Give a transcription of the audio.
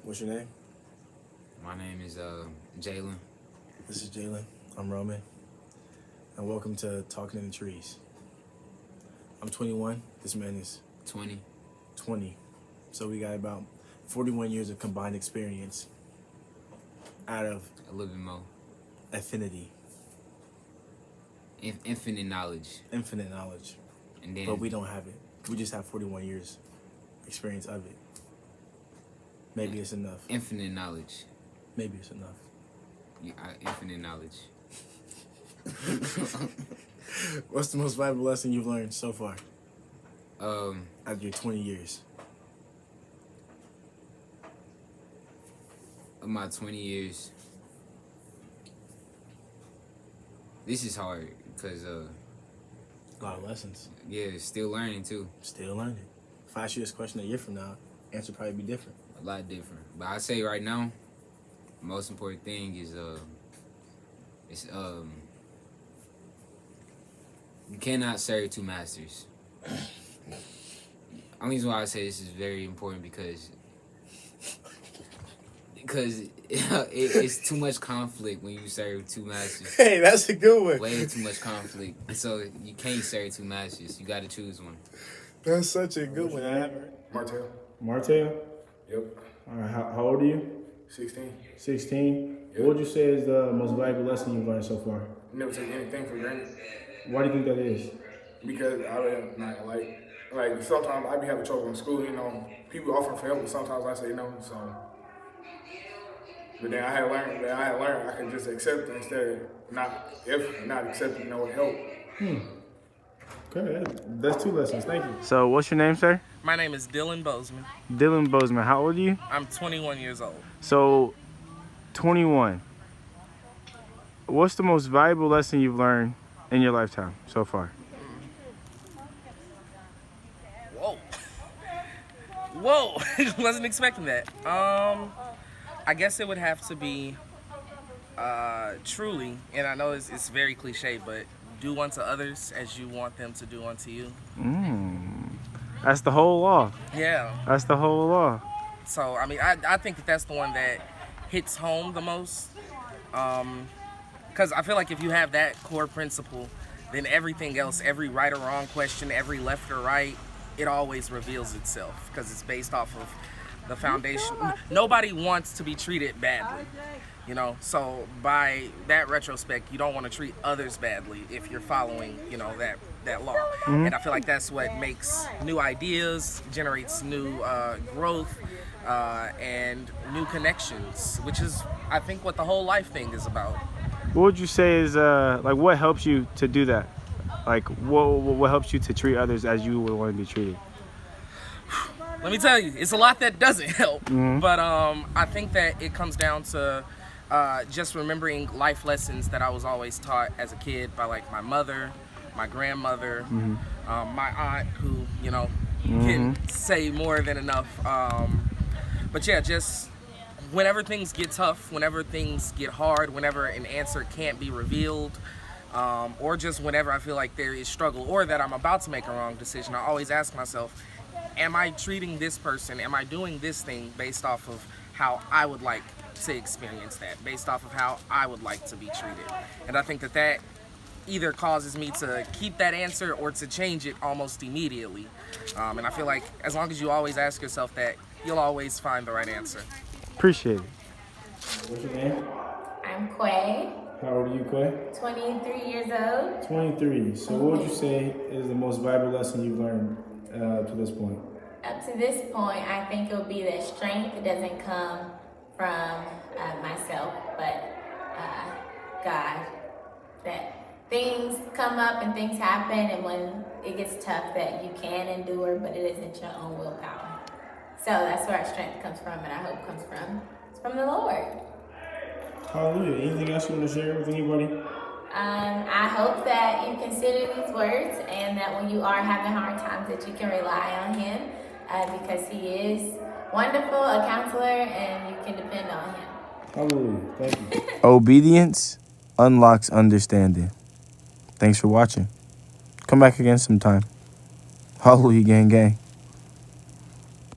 What's your name? My name is Jalen. This is Jalen. I'm Roman. And welcome to Talking in the Trees. I'm 21. This man is 20. 20. So we got about 41 years of combined experience out of A little bit more. affinity, Infinite knowledge. infinite knowledge. And then But we don't have it. We just have 41 years experience of it. Maybe it's enough. infinite knowledge. Maybe it's enough. Infinite knowledge. What's the most valuable lesson you've learned so far Um, out of your 20 years? of my 20 years. This is hard because A lot of lessons. still learning too. Still learning. If I ask you this question a year from now, answer would probably be different. A lot different. But I say right now, the most important thing is you cannot serve two masters. Only reason why I say this is very important because it's too much conflict when you serve two masters. Hey, that's a good one. Way too much conflict. So you can't serve two masters. You got to choose one. That's such a good one. Martell. Martell? Yep. All right, how old are you? 16. 16. Yeah. What would you say is the most valuable lesson you've learned so far? Never take anything for granted. Why do you think that is? Because I really not like sometimes I be having trouble in school, people offer for help, but sometimes I say no, so. But then I had learned I can just accept it instead of not accepting no help. Okay, that's two lessons. Thank you. So, what's your name, sir? My name is Dylan Bozeman. Dylan Bozeman. How old are you? I'm 21 years old. So, 21. What's the most valuable lesson you've learned in your lifetime so far? Whoa. Wasn't expecting that. I guess it would have to be truly, and I know it's very cliche, but do unto others as you want them to do unto you. That's the whole law. Yeah. That's the whole law. So, I mean, I think that's the one that hits home the most. Because I feel like if you have that core principle, then everything else, every right or wrong question, every left or right, it always reveals itself because it's based off of the foundation. Nobody wants to be treated badly, So by that retrospect, you don't want to treat others badly if you're following, that law. And I feel like that's what makes new ideas, generates new growth, and new connections, which is, I think, what the whole life thing is about. What would you say is what helps you to do that? Like what helps you to treat others as you would want to be treated? Let me tell you, it's a lot that doesn't help. But I think that it comes down to just remembering life lessons that I was always taught as a kid by like my mother, my grandmother, my aunt, who can say more than enough. But yeah, just whenever things get tough, whenever things get hard, whenever an answer can't be revealed, or just whenever I feel like there is struggle or that I'm about to make a wrong decision, I always ask myself, am I treating this person, am I doing this thing based off of how I would like to experience that, based off of how I would like to be treated? And I think that either causes me to keep that answer or to change it almost immediately. And I feel like as long as you always ask yourself that, you'll always find the right answer. Appreciate it. What's your name? I'm Quay, How old are you, Quay? 23 years old. 23. So what would you say is the most valuable lesson you've learned to this point? Up to this point, I think it would be that strength doesn't come from myself, but God. That things come up and things happen, and when it gets tough, that you can endure, but it isn't your own willpower. So that's where our strength comes from, and our hope comes from. It's from the Lord. Hallelujah. Anything else you want to share with anybody? I hope that you consider these words, and that when you are having hard times, that you can rely on Him, because He is wonderful, a counselor, and you can depend on Him. Hallelujah. Thank you. Obedience unlocks understanding. Thanks for watching. Come back again sometime. Hallelujah, gang, gang.